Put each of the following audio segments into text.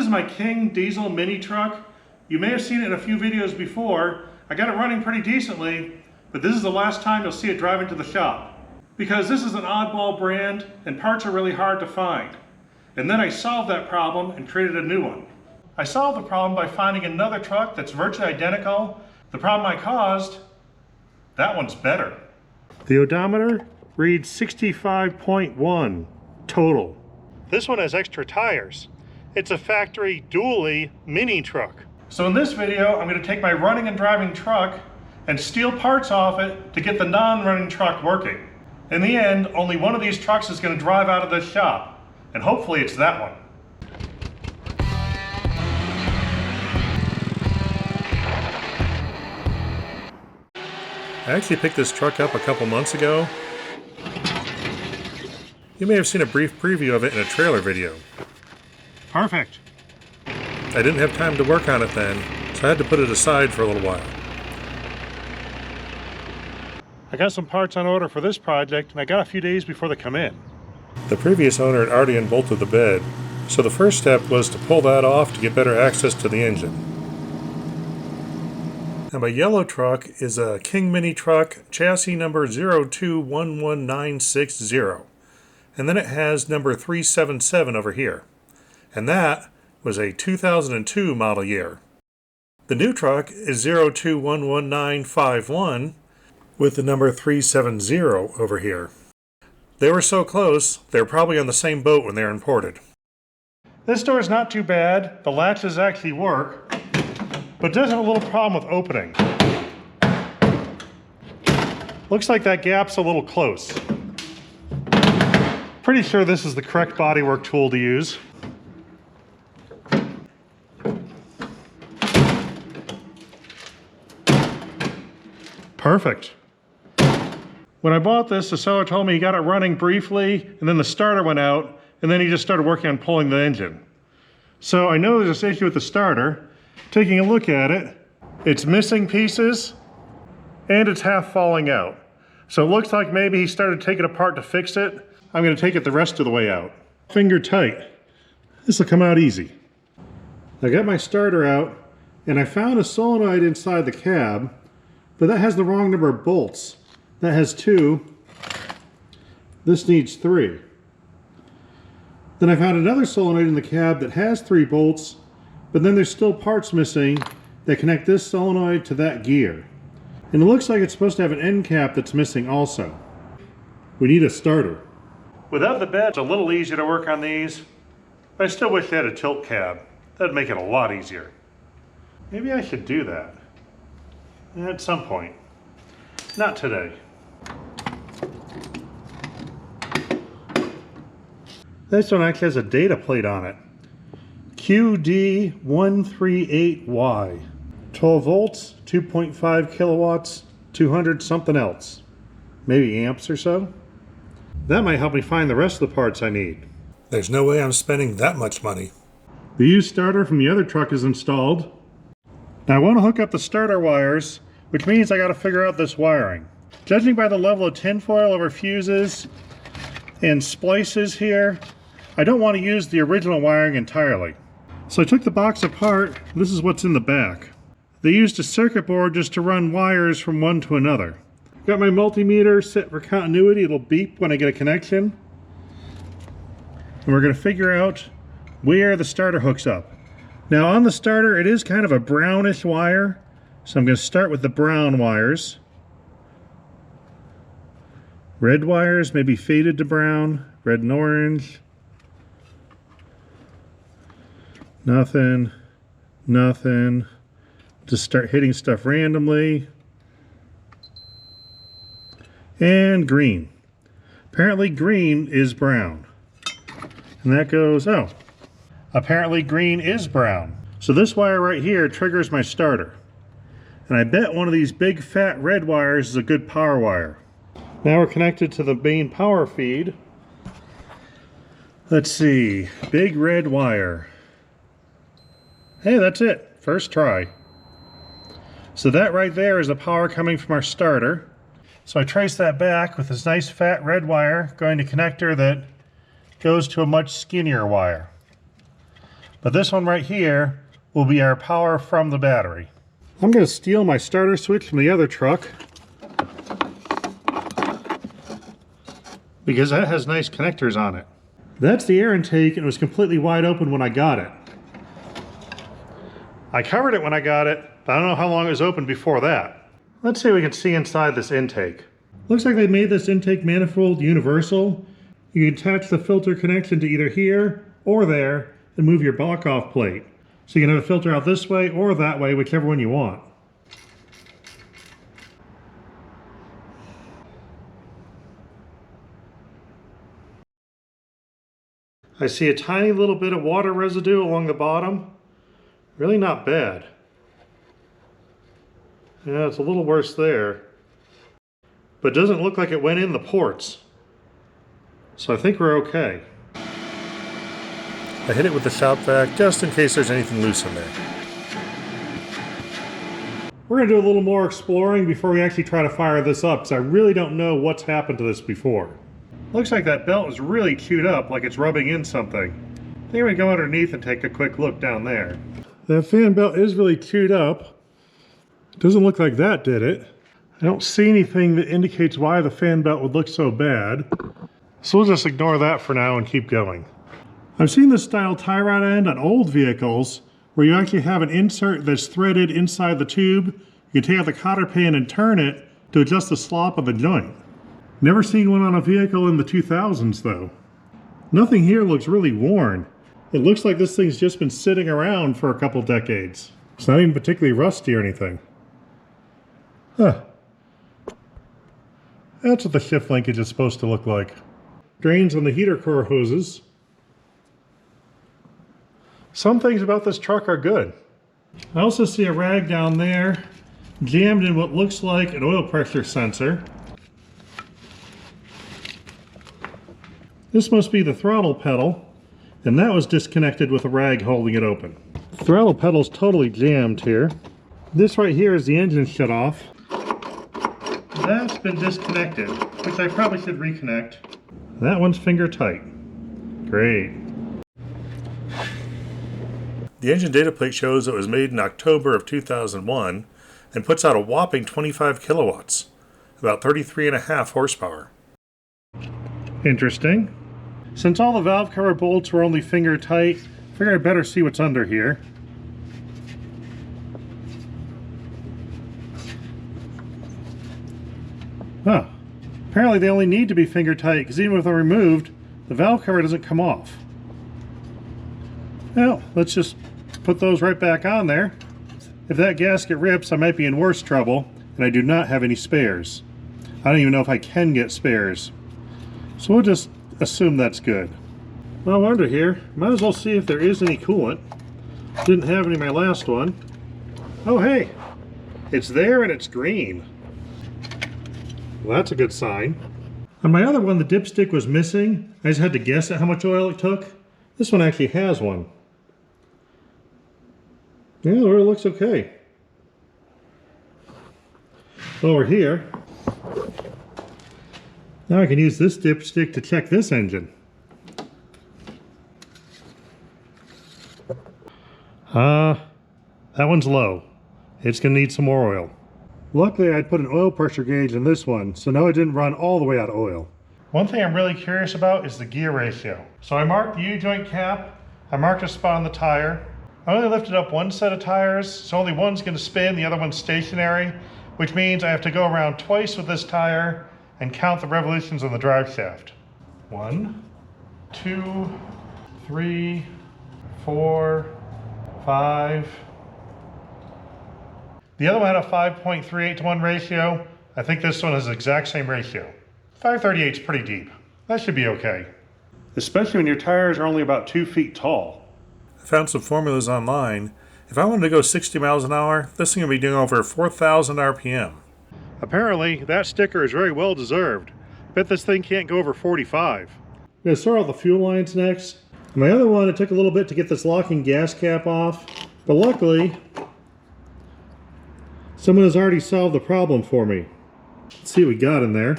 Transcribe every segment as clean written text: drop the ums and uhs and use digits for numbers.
is my King diesel mini truck. You may have seen it in a few videos before. I got it running pretty decently, but this is the last time you'll see it driving to the shop. Because this is an oddball brand and parts are really hard to find. And then I solved that problem and created a new one. I solved the problem by finding another truck that's virtually identical. The problem I caused, that one's better. The odometer reads 65.1 total. This one has extra tires. It's a factory dually mini truck. So in this video, I'm going to take my running and driving truck and steal parts off it to get the non-running truck working. In the end, only one of these trucks is going to drive out of this shop, and hopefully it's that one. I actually picked this truck up a couple months ago. You may have seen a brief preview of it in a trailer video. Perfect. I didn't have time to work on it then, so I had to put it aside for a little while. I got some parts on order for this project, and I got a few days before they come in. The previous owner had already unbolted the bed, so the first step was to pull that off to get better access to the engine. Now my yellow truck is a King Mini Truck, chassis number 0211960, and then it has number 377 over here, and that was a 2002 model year. The new truck is 0211951, with the number 370 over here. They were so close, they were probably on the same boat when they were imported. This door is not too bad. The latches actually work, but it does have a little problem with opening. Looks like that gap's a little close. Pretty sure this is the correct bodywork tool to use. Perfect. When I bought this, the seller told me he got it running briefly, and then the starter went out, and then he just started working on pulling the engine. So I know there's this issue with the starter. Taking a look at it, it's missing pieces, and it's half falling out. So it looks like maybe he started taking it apart to fix it. I'm going to take it the rest of the way out. Finger tight. This will come out easy. I got my starter out, and I found a solenoid inside the cab, but that has the wrong number of bolts. That has 2. This needs 3. Then I found another solenoid in the cab that has 3 bolts, but then there's still parts missing that connect this solenoid to that gear. And it looks like it's supposed to have an end cap that's missing also. We need a starter. Without the bed, it's a little easier to work on these, but I still wish they had a tilt cab. That'd make it a lot easier. Maybe I should do that at some point. Not today. This one actually has a data plate on it. QD138Y. 12 volts, 2.5 kilowatts, 200 something else. Maybe amps or so? That might help me find the rest of the parts I need. There's no way I'm spending that much money. The used starter from the other truck is installed. Now I want to hook up the starter wires, which means I got to figure out this wiring. Judging by the level of tinfoil over fuses and splices here, I don't want to use the original wiring entirely. So I took the box apart. This is what's in the back. They used a circuit board just to run wires from one to another. Got my multimeter set for continuity. It'll beep when I get a connection. And we're going to figure out where the starter hooks up. Now on the starter, it is kind of a brownish wire. So I'm going to start with the brown wires. Red wires maybe faded to brown, red and orange. Nothing, nothing. Just start hitting stuff randomly. And green. Apparently green is brown. And that goes, oh, apparently green is brown. So this wire right here triggers my starter. And I bet one of these big fat red wires is a good power wire. Now we're connected to the main power feed. Let's see, big red wire. Hey, that's it, first try. So that right there is the power coming from our starter. So I trace that back with this nice fat red wire going to connector that goes to a much skinnier wire. But this one right here will be our power from the battery. I'm going to steal my starter switch from the other truck because that has nice connectors on it. That's the air intake, and it was completely wide open when I got it. I covered it when I got it, but I don't know how long it was open before that. Let's see if we can see inside this intake. Looks like they made this intake manifold universal. You can attach the filter connection to either here or there and move your block off plate. So you can have a filter out this way or that way, whichever one you want. I see a tiny little bit of water residue along the bottom. Really not bad. Yeah, it's a little worse there. But it doesn't look like it went in the ports. So I think we're okay. I hit it with the shop vac just in case there's anything loose in there. We're going to do a little more exploring before we actually try to fire this up, because I really don't know what's happened to this before. Looks like that belt is really chewed up, like it's rubbing in something. I think we go underneath and take a quick look down there. That fan belt is really chewed up. Doesn't look like that did it. I don't see anything that indicates why the fan belt would look so bad. So we'll just ignore that for now and keep going. I've seen this style tie rod end on old vehicles where you actually have an insert that's threaded inside the tube. You take out the cotter pan and turn it to adjust the slop of the joint. Never seen one on a vehicle in the 2000s though. Nothing here looks really worn. It looks like this thing's just been sitting around for a couple decades. It's not even particularly rusty or anything. Huh. That's what the shift linkage is supposed to look like. Drains on the heater core hoses. Some things about this truck are good. I also see a rag down there jammed in what looks like an oil pressure sensor. This must be the throttle pedal, and that was disconnected with a rag holding it open. The throttle pedal's totally jammed here. This right here is the engine shut off. That's been disconnected, which I probably should reconnect. That one's finger tight. Great. The engine data plate shows it was made in October of 2001 and puts out a whopping 25 kilowatts, about 33.5 horsepower. Interesting. Since all the valve cover bolts were only finger tight, I figured I'd better see what's under here. Huh. Apparently they only need to be finger tight because even if they're removed, the valve cover doesn't come off. Well, let's just put those right back on there. If that gasket rips, I might be in worse trouble, and I do not have any spares. I don't even know if I can get spares. So we'll just assume that's good. Well, under here, might as well see if there is any coolant. Didn't have any in my last one. Oh hey, it's there and it's green. Well, that's a good sign. On my other one, the dipstick was missing. I just had to guess at how much oil it took. This one actually has one. Yeah, it looks okay. Over here, now I can use this dipstick to check this engine. That one's low. It's gonna need some more oil. Luckily, I'd put an oil pressure gauge in this one, so now it didn't run all the way out of oil. One thing I'm really curious about is the gear ratio. So I marked the U-joint cap, I marked a spot on the tire. I only lifted up one set of tires, so only one's gonna spin, the other one's stationary, which means I have to go around twice with this tire and count the revolutions on the drive shaft. 1, 2, 3, 4, 5. The other one had a 5.38 to 1 ratio. I think this one has the exact same ratio. 538 is pretty deep. That should be okay. Especially when your tires are only about 2 feet tall. I found some formulas online. If I wanted to go 60 miles an hour, this thing would be doing over 4,000 RPM. Apparently, that sticker is very well deserved. Bet this thing can't go over 45. I'm gonna sort out the fuel lines next. My other one, it took a little bit to get this locking gas cap off, but luckily, someone has already solved the problem for me. Let's see what we got in there.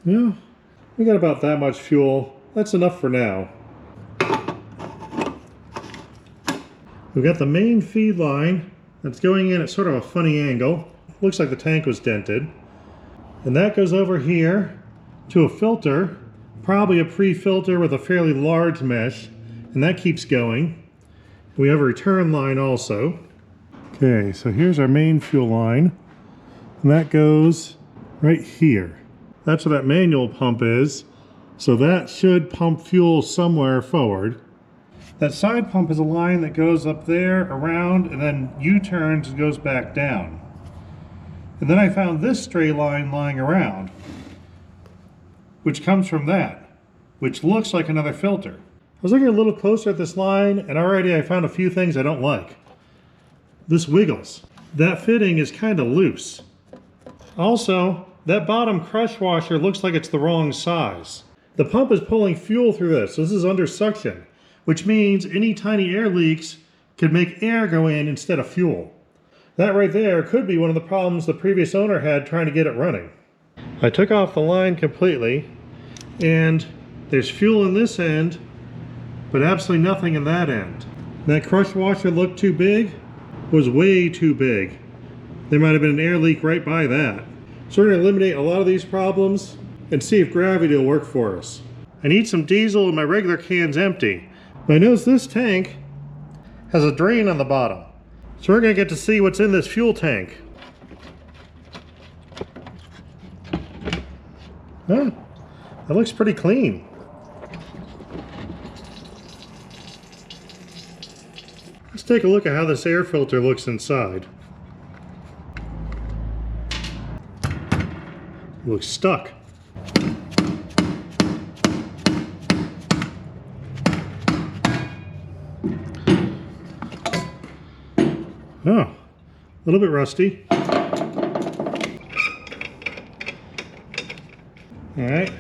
Yeah, We got about that much fuel. That's enough for now. We've got the main feed line that's going in at sort of a funny angle. Looks like the tank was dented. And that goes over here to a filter, probably a pre-filter with a fairly large mesh, and that keeps going. We have a return line also. Okay, so here's our main fuel line, and that goes right here. That's where that manual pump is, so that should pump fuel somewhere forward. That side pump is a line that goes up there, around, and then U-turns and goes back down. And then I found this stray line lying around, which comes from that, which looks like another filter. I was looking a little closer at this line, and already I found a few things I don't like. This wiggles. That fitting is kind of loose. Also, that bottom crush washer looks like it's the wrong size. The pump is pulling fuel through this, so this is under suction, which means any tiny air leaks could make air go in instead of fuel. That right there could be one of the problems the previous owner had trying to get it running. I took off the line completely, and there's fuel in this end, but absolutely nothing in that end. That crush washer looked too big, was way too big. There might have been an air leak right by that. So we're going to eliminate a lot of these problems and see if gravity will work for us. I need some diesel and my regular can's empty. But I notice this tank has a drain on the bottom. So we're going to get to see what's in this fuel tank. Huh, that looks pretty clean. Let's take a look at how this air filter looks inside. It looks stuck. Oh, a little bit rusty. Alright,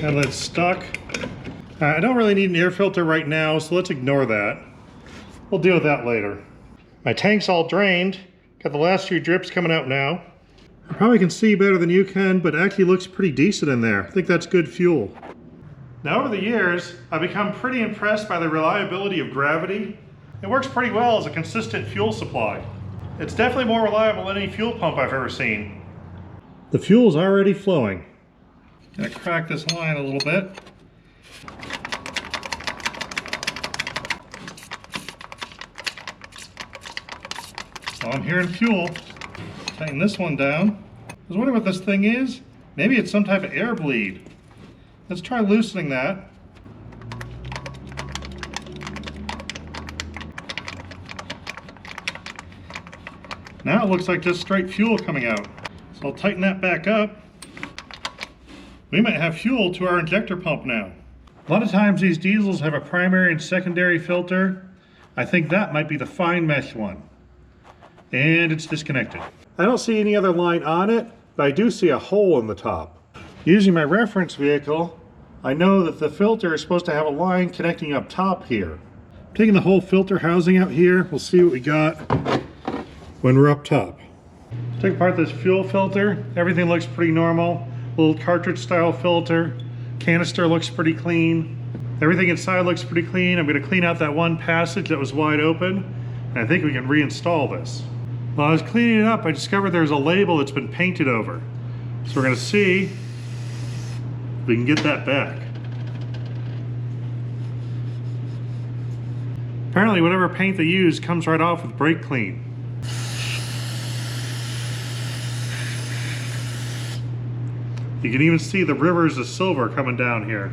now that's stuck. I don't really need an air filter right now, so let's ignore that. We'll deal with that later. My tank's all drained. Got the last few drips coming out now. I probably can see better than you can, but it actually looks pretty decent in there. I think that's good fuel. Now over the years, I've become pretty impressed by the reliability of gravity. It works pretty well as a consistent fuel supply. It's definitely more reliable than any fuel pump I've ever seen. The fuel's already flowing. Gonna crack this line a little bit. So I'm hearing fuel. Tighten this one down. I was wondering what this thing is. Maybe it's some type of air bleed. Let's try loosening that. Now it looks like just straight fuel coming out. So I'll tighten that back up. We might have fuel to our injector pump now. A lot of times these diesels have a primary and secondary filter. I think that might be the fine mesh one. And it's disconnected. I don't see any other line on it, but I do see a hole in the top. Using my reference vehicle, I know that the filter is supposed to have a line connecting up top here. Taking the whole filter housing out here, we'll see what we got when we're up top. Take apart this fuel filter. Everything looks pretty normal. Little cartridge style filter. Canister looks pretty clean. Everything inside looks pretty clean. I'm going to clean out that one passage that was wide open, and I think we can reinstall this. While I was cleaning it up, I discovered there's a label that's been painted over. So we're going to see if we can get that back. Apparently whatever paint they use comes right off with brake clean. You can even see the rivers of silver coming down here.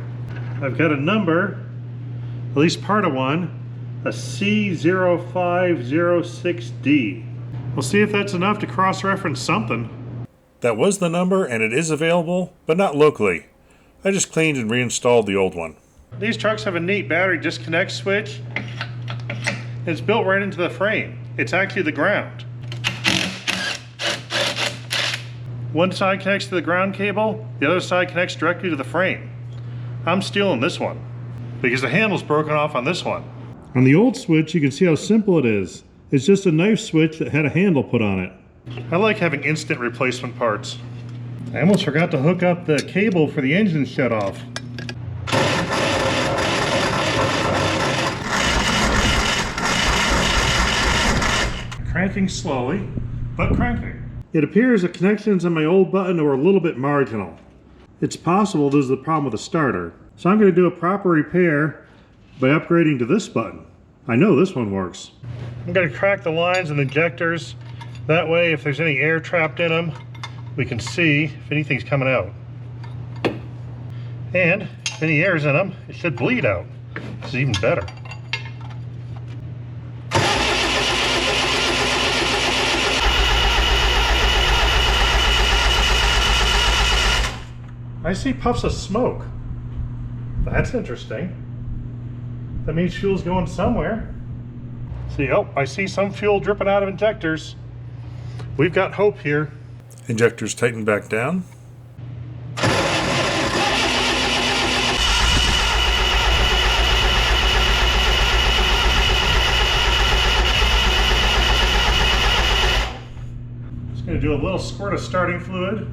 I've got a number, at least part of one, a C0506D. We'll see if that's enough to cross-reference something. That was the number, and it is available, but not locally. I just cleaned and reinstalled the old one. These trucks have a neat battery disconnect switch. It's built right into the frame. It's actually the ground. One side connects to the ground cable, the other side connects directly to the frame. I'm stealing this one because the handle's broken off on this one. On the old switch, you can see how simple it is. It's just a knife switch that had a handle put on it. I like having instant replacement parts. I almost forgot to hook up the cable for the engine shutoff. Cranking slowly, but cranking. It appears the connections on my old button were a little bit marginal. It's possible this is the problem with the starter. So I'm going to do a proper repair by upgrading to this button. I know this one works. I'm going to crack the lines and injectors. That way, if there's any air trapped in them, we can see if anything's coming out. And if any air's in them, it should bleed out. This is even better. I see puffs of smoke. That's interesting. That means fuel's going somewhere. See, oh, I see some fuel dripping out of injectors. We've got hope here. Injectors tighten back down. Just going to do a little squirt of starting fluid.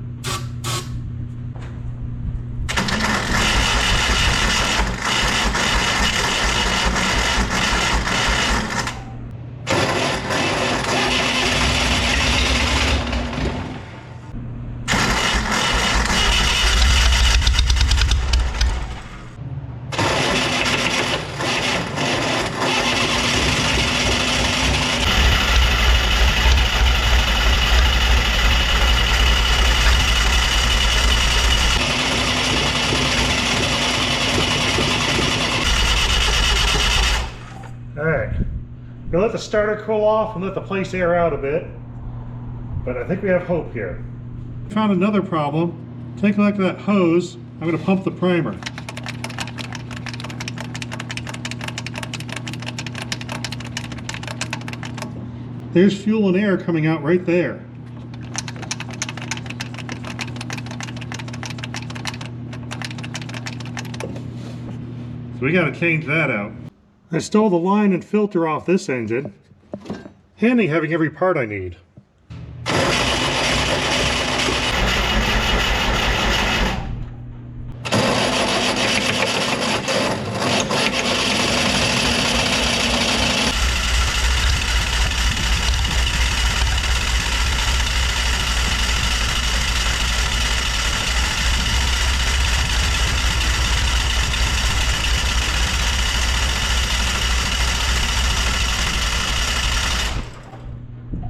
Alright, I'm going to let the starter cool off and let the place air out a bit, but I think we have hope here. Found another problem. Take a look at that hose. I'm going to pump the primer. There's fuel and air coming out right there. So we got to change that out. I stole the line and filter off this engine. Handy having every part I need.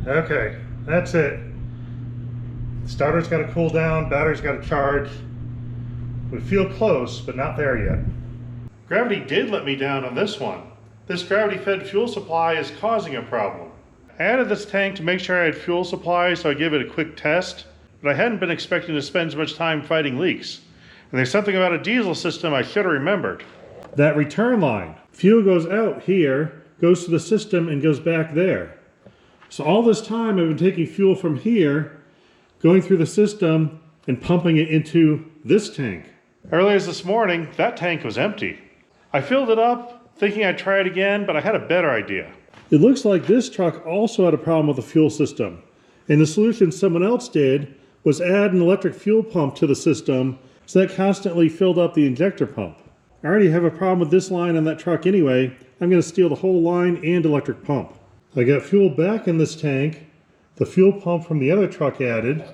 Okay, that's it. Starter's got to cool down, battery's got to charge. We feel close, but not there yet. Gravity did let me down on this one. This gravity-fed fuel supply is causing a problem. I added this tank to make sure I had fuel supply, so I gave it a quick test, but I hadn't been expecting to spend as much time fighting leaks. And there's something about a diesel system I should have remembered. That return line. Fuel goes out here, goes to the system, and goes back there. So all this time I've been taking fuel from here, going through the system, and pumping it into this tank. Earlier this morning, that tank was empty. I filled it up, thinking I'd try it again, but I had a better idea. It looks like this truck also had a problem with the fuel system. And the solution someone else did was add an electric fuel pump to the system, so that constantly filled up the injector pump. I already have a problem with this line on that truck anyway. I'm going to steal the whole line and electric pump. I got fuel back in this tank, the fuel pump from the other truck added.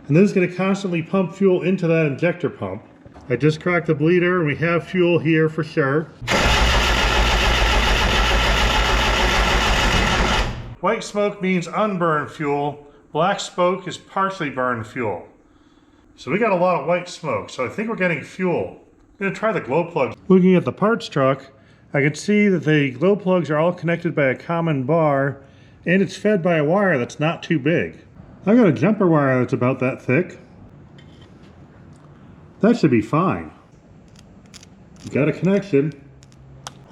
And this is going to constantly pump fuel into that injector pump. I just cracked the bleeder and we have fuel here for sure. White smoke means unburned fuel. Black smoke is partially burned fuel. So we got a lot of white smoke, so I think we're getting fuel. I'm going to try the glow plugs. Looking at the parts truck, I can see that the glow plugs are all connected by a common bar, and it's fed by a wire that's not too big. I've got a jumper wire that's about that thick. That should be fine. Got a connection.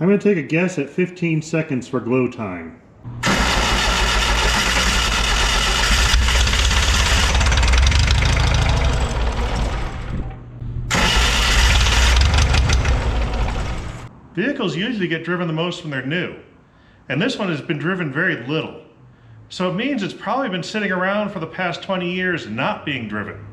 I'm going to take a guess at 15 seconds for glow time. Vehicles usually get driven the most when they're new, and this one has been driven very little. So it means it's probably been sitting around for the past 20 years not being driven.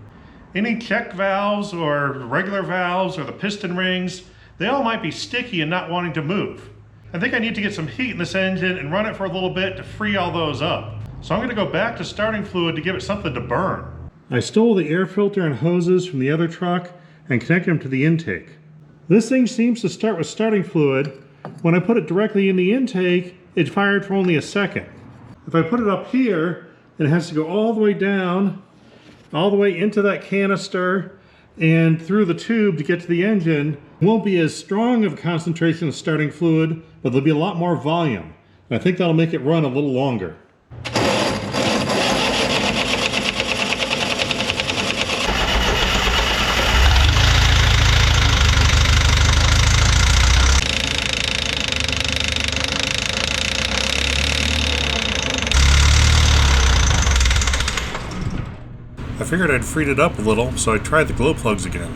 Any check valves or regular valves or the piston rings, they all might be sticky and not wanting to move. I think I need to get some heat in this engine and run it for a little bit to free all those up. So I'm going to go back to starting fluid to give it something to burn. I stole the air filter and hoses from the other truck and connected them to the intake. This thing seems to start with starting fluid. When I put it directly in the intake, it fired for only a second. If I put it up here, it has to go all the way down, all the way into that canister and through the tube to get to the engine. It won't be as strong of a concentration of starting fluid, but there'll be a lot more volume. And I think that'll make it run a little longer. I figured I'd freed it up a little, so I tried the glow plugs again.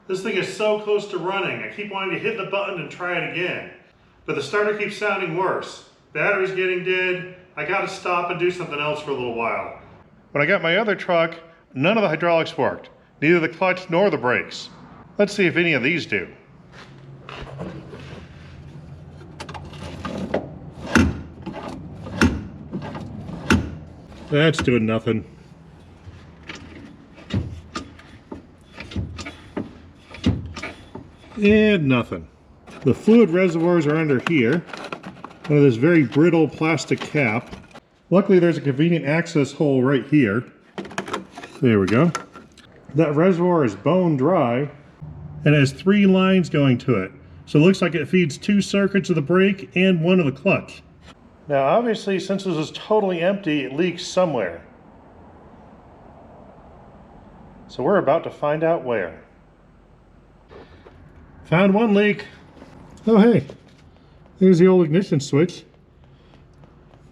This thing is so close to running. I keep wanting to hit the button and try it again. But the starter keeps sounding worse. Battery's getting dead. I gotta stop and do something else for a little while. When I got my other truck, none of the hydraulics worked. Neither the clutch nor the brakes. Let's see if any of these do. That's doing nothing. And nothing. The fluid reservoirs are under here, under this very brittle plastic cap. Luckily there's a convenient access hole right here. There we go. That reservoir is bone dry and has 3 lines going to it. So it looks like it feeds 2 circuits of the brake and 1 of the clutch. Now obviously since this is totally empty, it leaks somewhere. So we're about to find out where. Found one leak. Oh hey, there's the old ignition switch.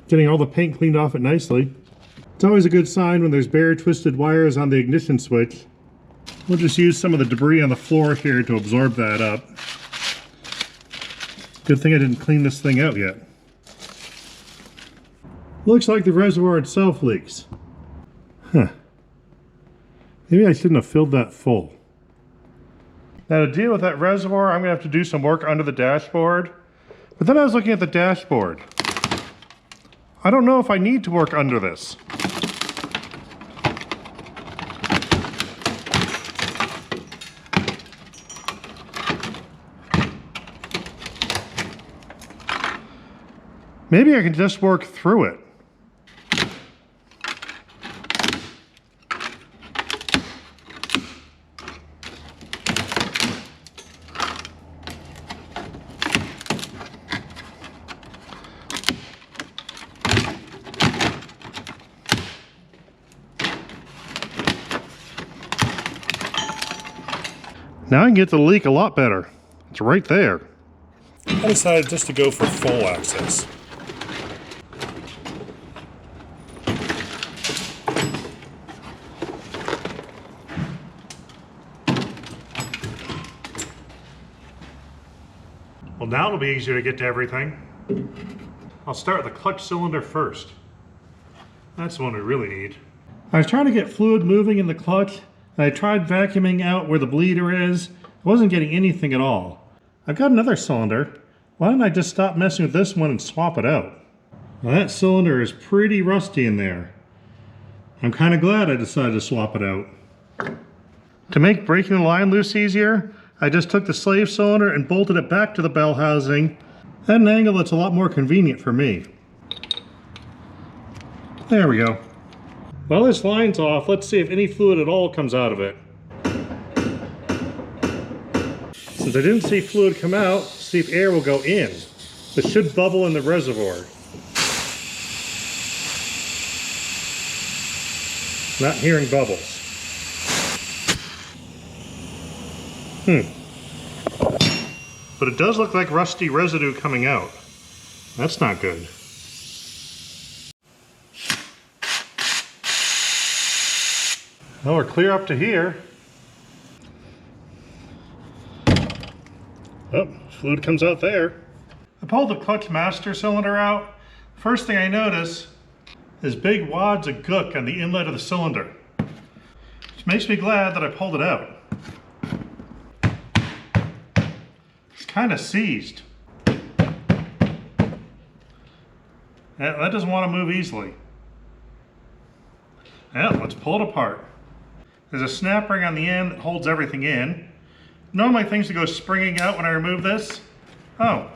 Getting all the paint cleaned off it nicely. It's always a good sign when there's bare twisted wires on the ignition switch. We'll just use some of the debris on the floor here to absorb that up. Good thing I didn't clean this thing out yet. Looks like the reservoir itself leaks. Huh. Maybe I shouldn't have filled that full. Now to deal with that reservoir, I'm going to have to do some work under the dashboard. But then I was looking at the dashboard. I don't know if I need to work under this. Maybe I can just work through it. Now I can get the leak a lot better. It's right there. I decided just to go for full access. Well, now it'll be easier to get to everything. I'll start with the clutch cylinder first. That's the one we really need. I was trying to get fluid moving in the clutch, and I tried vacuuming out where the bleeder is. I wasn't getting anything at all. I've got another cylinder. Why don't I just stop messing with this one and swap it out? Now that cylinder is pretty rusty in there. I'm kind of glad I decided to swap it out. To make breaking the line loose easier, I just took the slave cylinder and bolted it back to the bell housing at an angle that's a lot more convenient for me. There we go. While this line's off, let's see if any fluid at all comes out of it. Since I didn't see fluid come out, see if air will go in. This should bubble in the reservoir. Not hearing bubbles. but it does look like rusty residue coming out. That's not good. Well, we're clear up to here. Oh, fluid comes out there. I pulled the clutch master cylinder out. First thing I notice is big wads of gook on the inlet of the cylinder, which makes me glad that I pulled it out. It's kind of seized. That doesn't want to move easily. Yeah, let's pull it apart. There's a snap ring on the end that holds everything in. Normally things would go springing out when I remove this. Oh.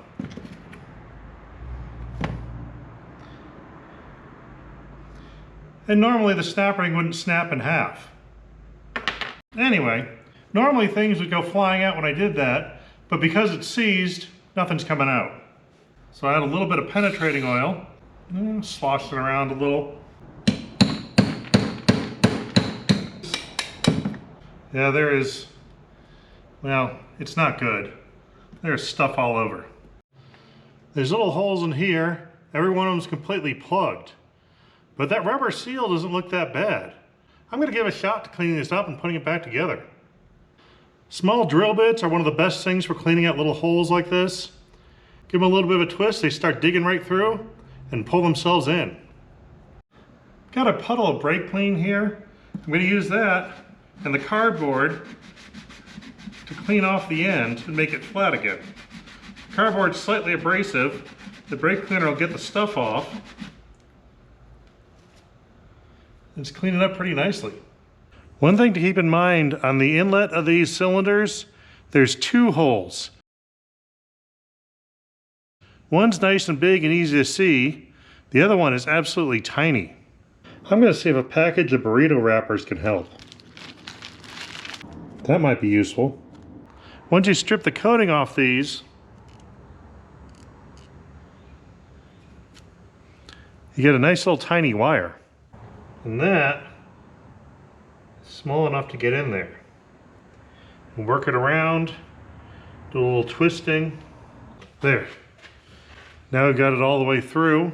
And normally the snap ring wouldn't snap in half. Anyway, normally things would go flying out when I did that, but because it's seized, nothing's coming out. So I add a little bit of penetrating oil, slosh it around a little. Yeah, there is, well, it's not good. There's stuff all over. There's little holes in here. Every one of them is completely plugged. But that rubber seal doesn't look that bad. I'm going to give a shot to cleaning this up and putting it back together. Small drill bits are one of the best things for cleaning out little holes like this. Give them a little bit of a twist, they start digging right through and pull themselves in. Got a puddle of brake clean here. I'm going to use that and the cardboard to clean off the end and make it flat again. The cardboard's slightly abrasive. The brake cleaner will get the stuff off. It's cleaning up pretty nicely. One thing to keep in mind, on the inlet of these cylinders, there's two holes. One's nice and big and easy to see. The other one is absolutely tiny. I'm going to see if a package of burrito wrappers can help. That might be useful. Once you strip the coating off these, you get a nice little tiny wire. And that is small enough to get in there. And work it around, do a little twisting. There. Now we've got it all the way through.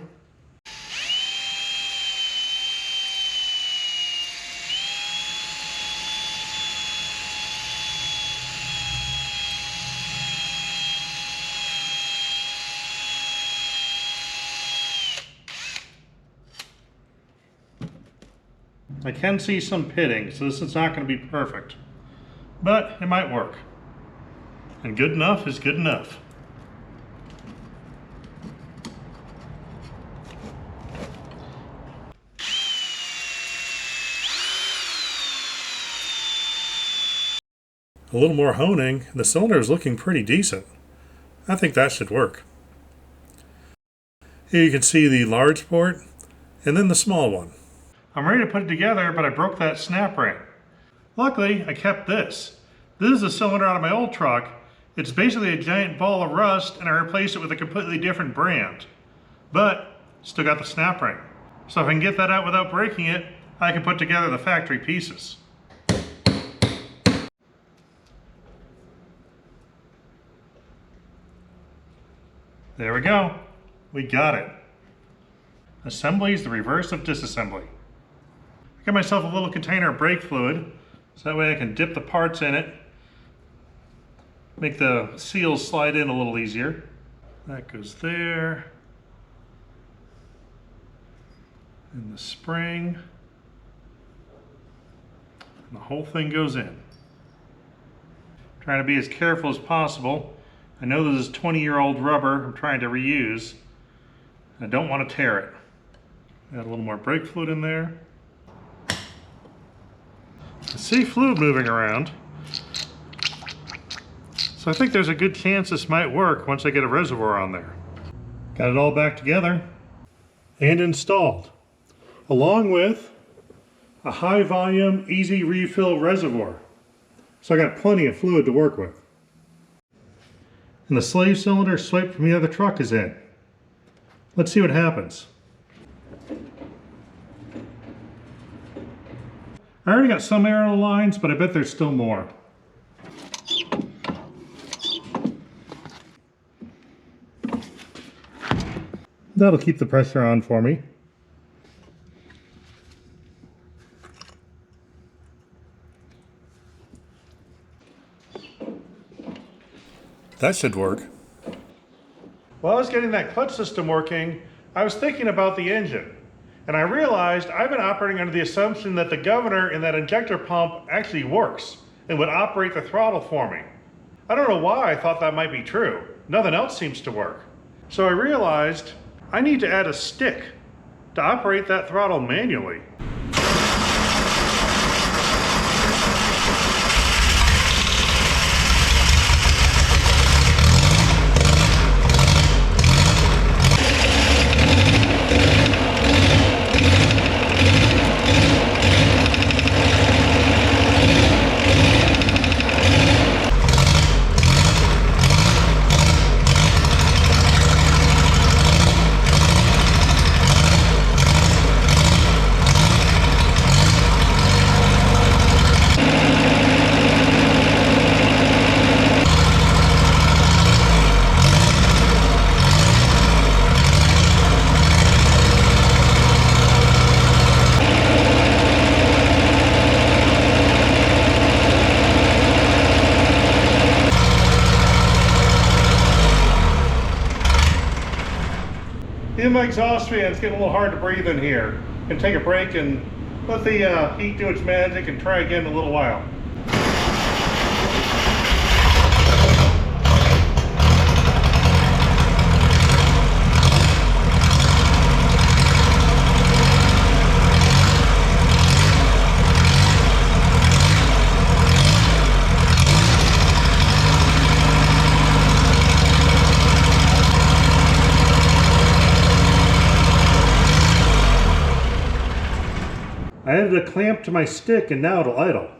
I can see some pitting, so this is not going to be perfect, but it might work. And good enough is good enough. A little more honing, and the cylinder is looking pretty decent. I think that should work. Here you can see the large port, and then the small one. I'm ready to put it together, but I broke that snap ring. Luckily, I kept this. This is a cylinder out of my old truck. It's basically a giant ball of rust, and I replaced it with a completely different brand. But, still got the snap ring. So if I can get that out without breaking it, I can put together the factory pieces. There we go. We got it. Assembly is the reverse of disassembly. I got myself a little container of brake fluid, so that way I can dip the parts in it, make the seals slide in a little easier. That goes there. And the spring. And the whole thing goes in. Trying to be as careful as possible. I know this is 20-year-old rubber I'm trying to reuse. I don't want to tear it. Add a little more brake fluid in there. I see fluid moving around. So I think there's a good chance this might work once I get a reservoir on there. Got it all back together and installed, along with a high volume, easy refill reservoir. So I got plenty of fluid to work with. And the slave cylinder swiped from the other truck is in. Let's see what happens. I already got some air on the lines, but I bet there's still more. That'll keep the pressure on for me. That should work. While I was getting that clutch system working, I was thinking about the engine. And I realized I've been operating under the assumption that the governor in that injector pump actually works and would operate the throttle for me. I don't know why I thought that might be true. Nothing else seems to work. So I realized I need to add a stick to operate that throttle manually. In my exhaust fan, it's getting a little hard to breathe in here. Gonna take a break and let the heat do its magic and try again in a little while. I added a clamp to my stick and now it'll idle.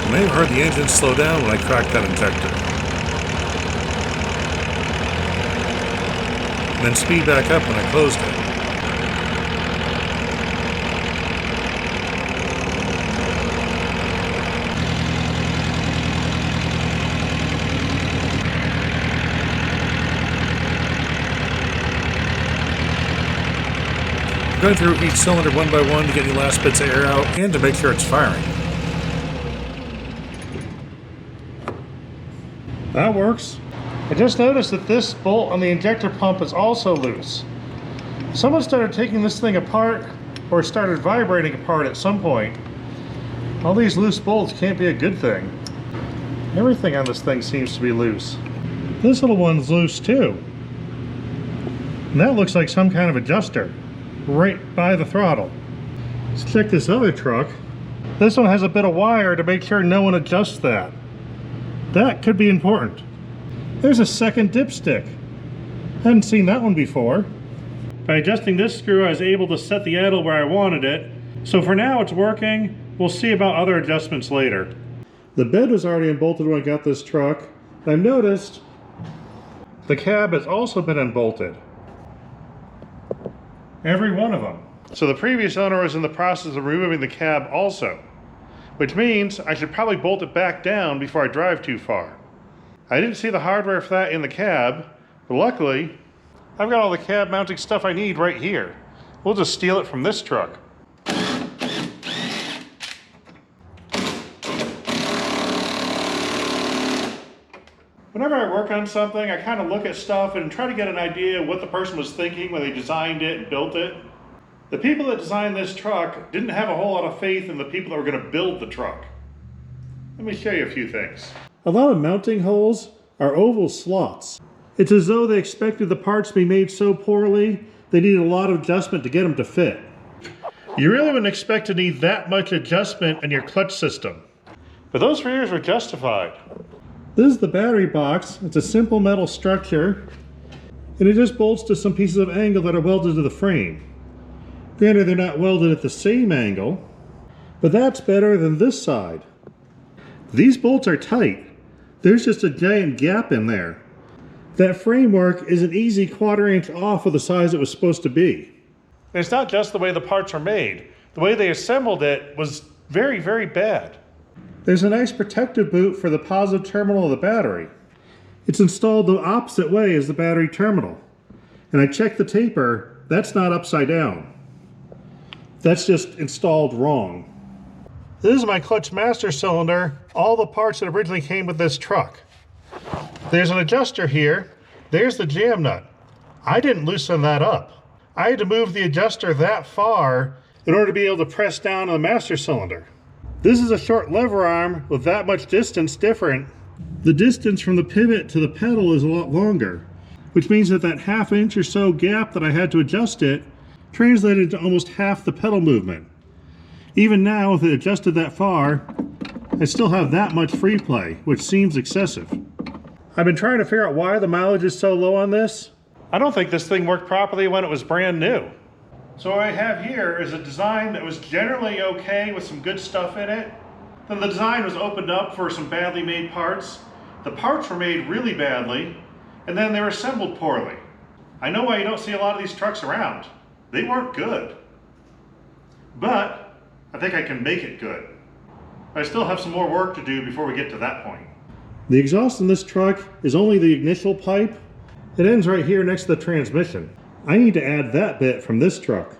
You may have heard the engine slow down when I cracked that injector. And then speed back up when I closed it. Going through each cylinder one by one to get any last bits of air out and to make sure it's firing. That works. I just noticed that this bolt on the injector pump is also loose. Someone started taking this thing apart or started vibrating apart at some point. All these loose bolts can't be a good thing. Everything on this thing seems to be loose. This little one's loose too. And that looks like some kind of adjuster right by the throttle. Let's check this other truck. This one has a bit of wire to make sure no one adjusts that. That could be important. There's a second dipstick. Hadn't seen that one before. By adjusting this screw, I was able to set the idle where I wanted it. So for now it's working. We'll see about other adjustments later. The bed was already unbolted when I got this truck. I've noticed the cab has also been unbolted. Every one of them. So the previous owner was in the process of removing the cab also, which means I should probably bolt it back down before I drive too far. I didn't see the hardware for that in the cab, but luckily I've got all the cab mounting stuff I need right here. We'll just steal it from this truck. Whenever I work on something, I kind of look at stuff and try to get an idea of what the person was thinking when they designed it and built it. The people that designed this truck didn't have a whole lot of faith in the people that were going to build the truck. Let me show you a few things. A lot of mounting holes are oval slots. It's as though they expected the parts to be made so poorly, they needed a lot of adjustment to get them to fit. You really wouldn't expect to need that much adjustment in your clutch system. But those fears were justified. This is the battery box. It's a simple metal structure, and it just bolts to some pieces of angle that are welded to the frame. Granted, they're not welded at the same angle, but that's better than this side. These bolts are tight. There's just a giant gap in there. That framework is an easy 1/4 inch off of the size it was supposed to be. And it's not just the way the parts are made. The way they assembled it was very, very bad. There's a nice protective boot for the positive terminal of the battery. It's installed the opposite way as the battery terminal. And I checked the taper, that's not upside down. That's just installed wrong. This is my clutch master cylinder, all the parts that originally came with this truck. There's an adjuster here, there's the jam nut. I didn't loosen that up. I had to move the adjuster that far in order to be able to press down on the master cylinder. This is a short lever arm with that much distance different. The distance from the pivot to the pedal is a lot longer, which means that that ½ inch or so gap that I had to adjust it translated to almost half the pedal movement. Even now, with it adjusted that far, I still have that much free play, which seems excessive. I've been trying to figure out why the mileage is so low on this. I don't think this thing worked properly when it was brand new. So what I have here is a design that was generally okay with some good stuff in it. Then the design was opened up for some badly made parts. The parts were made really badly, and then they were assembled poorly. I know why you don't see a lot of these trucks around. They weren't good. But I think I can make it good. I still have some more work to do before we get to that point. The exhaust in this truck is only the initial pipe. It ends right here next to the transmission. I need to add that bit from this truck.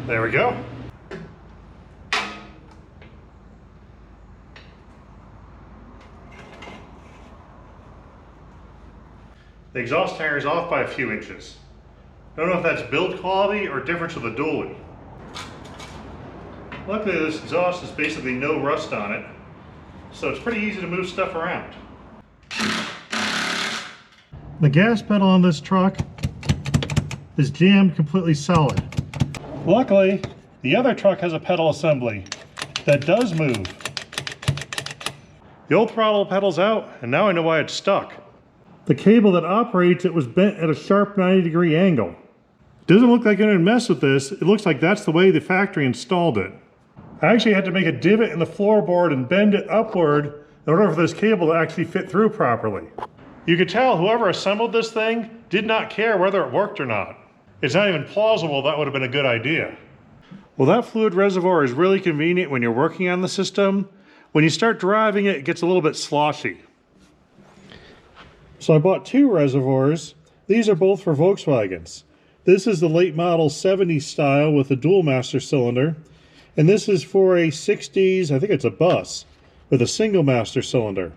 There we go. The exhaust hanger is off by a few inches. I don't know if that's build quality or difference of the dually. Luckily this exhaust has basically no rust on it, so it's pretty easy to move stuff around. The gas pedal on this truck is jammed completely solid. Luckily, the other truck has a pedal assembly that does move. The old throttle pedal's out, and now I know why it's stuck. The cable that operates it was bent at a sharp 90-degree angle. It doesn't look like I'm going to mess with this. It looks like that's the way the factory installed it. I actually had to make a divot in the floorboard and bend it upward in order for this cable to actually fit through properly. You could tell whoever assembled this thing did not care whether it worked or not. It's not even plausible that would have been a good idea. Well, that fluid reservoir is really convenient when you're working on the system. When you start driving it, it gets a little bit sloshy. So I bought two reservoirs. These are both for Volkswagens. This is the late model 70s style with a dual master cylinder. And this is for a 60s, I think it's a bus, with a single master cylinder.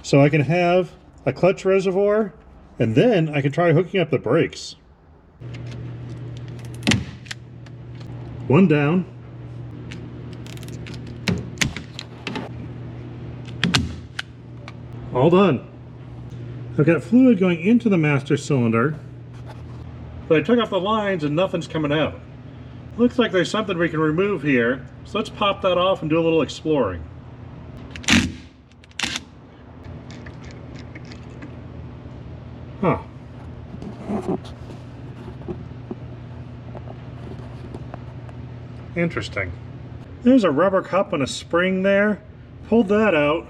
So I can have a clutch reservoir, and then I can try hooking up the brakes. One down. All done. I've got fluid going into the master cylinder, but I took off the lines and nothing's coming out. Looks like there's something we can remove here, so let's pop that off and do a little exploring. Huh. Interesting. There's a rubber cup and a spring there. Pulled that out,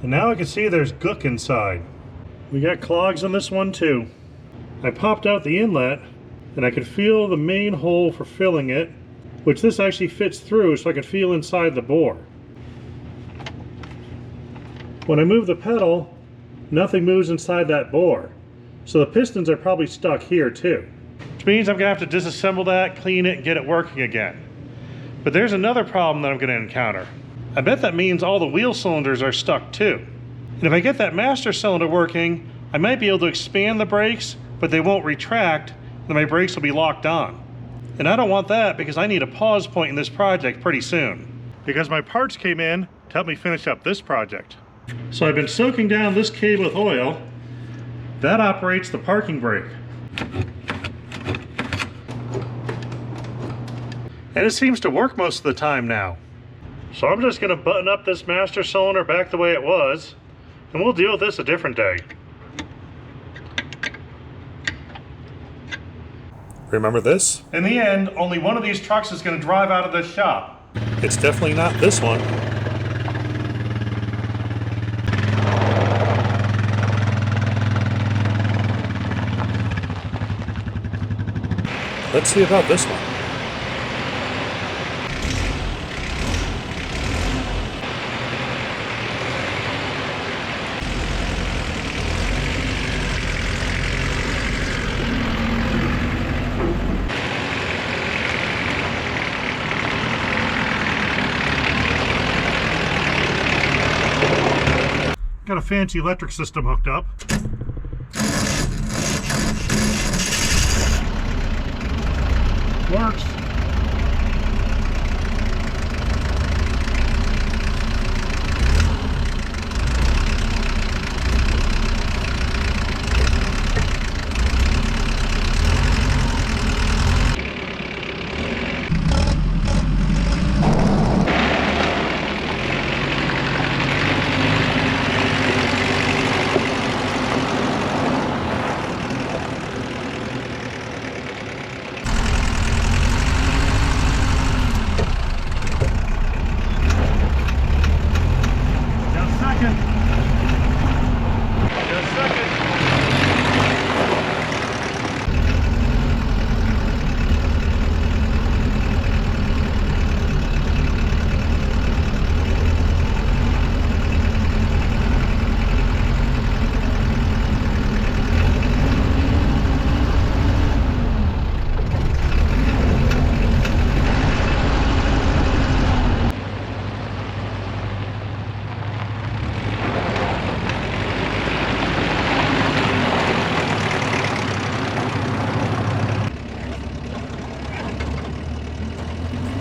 and now I can see there's gook inside. We got clogs on this one too. I popped out the inlet, and I could feel the main hole for filling it, which this actually fits through so I can feel inside the bore. When I move the pedal, nothing moves inside that bore. So the pistons are probably stuck here too. Which means I'm gonna have to disassemble that, clean it, and get it working again. But there's another problem that I'm gonna encounter. I bet that means all the wheel cylinders are stuck too. And if I get that master cylinder working, I might be able to expand the brakes, but they won't retract, and my brakes will be locked on. And I don't want that because I need a pause point in this project pretty soon. Because my parts came in to help me finish up this project. So I've been soaking down this cable with oil. That operates the parking brake. And it seems to work most of the time now. So I'm just gonna button up this master cylinder back the way it was, and we'll deal with this a different day. Remember this? In the end, only one of these trucks is gonna drive out of this shop. It's definitely not this one. Let's see about this one. Got a fancy electric system hooked up. Works.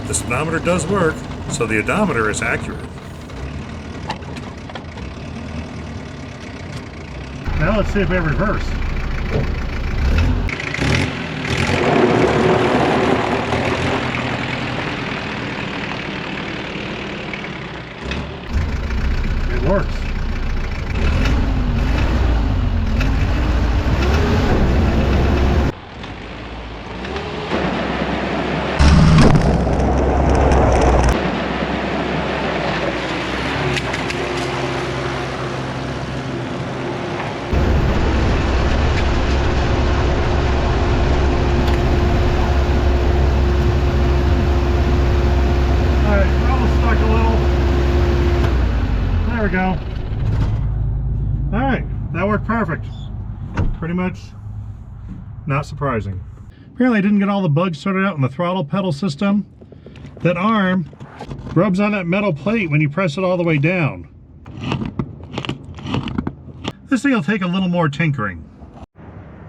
The speedometer does work, so the odometer is accurate. Now let's see if we have reverse. It works. There we go. Alright, that worked perfect. Pretty much not surprising. Apparently I didn't get all the bugs sorted out in the throttle pedal system. That arm rubs on that metal plate when you press it all the way down. This thing will take a little more tinkering.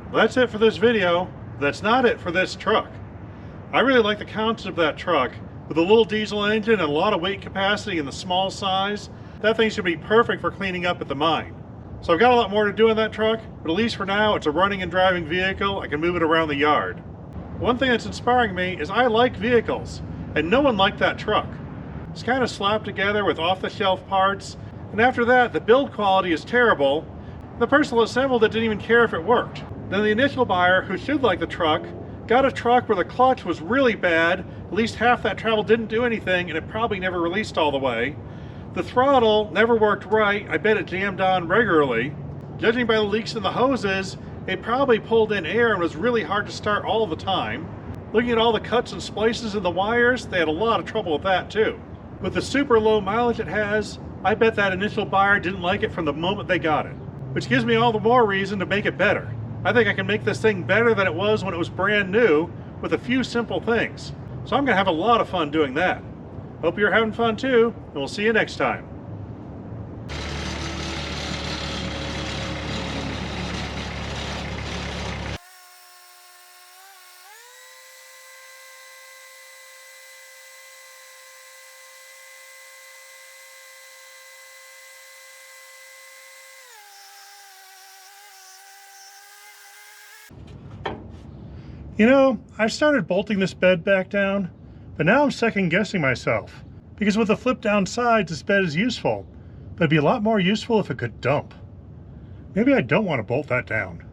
Well, that's it for this video. That's not it for this truck. I really like the concept of that truck. With a little diesel engine and a lot of weight capacity in the small size, that thing's gonna be perfect for cleaning up at the mine. So I've got a lot more to do in that truck, but at least for now, it's a running and driving vehicle. I can move it around the yard. One thing that's inspiring me is I like vehicles, and no one liked that truck. It's kind of slapped together with off-the-shelf parts, and after that, the build quality is terrible. The person who assembled it didn't even care if it worked. Then the initial buyer, who should like the truck, got a truck where the clutch was really bad, at least half that travel didn't do anything, and it probably never released all the way. The throttle never worked right. I bet it jammed on regularly. Judging by the leaks in the hoses, it probably pulled in air and was really hard to start all the time. Looking at all the cuts and splices in the wires, they had a lot of trouble with that too. With the super low mileage it has, I bet that initial buyer didn't like it from the moment they got it. Which gives me all the more reason to make it better. I think I can make this thing better than it was when it was brand new with a few simple things. So I'm gonna have a lot of fun doing that. Hope you're having fun too, and we'll see you next time. You know, I've started bolting this bed back down, but now I'm second guessing myself. Because with the flip down sides, this bed is useful, but it'd be a lot more useful if it could dump. Maybe I don't want to bolt that down.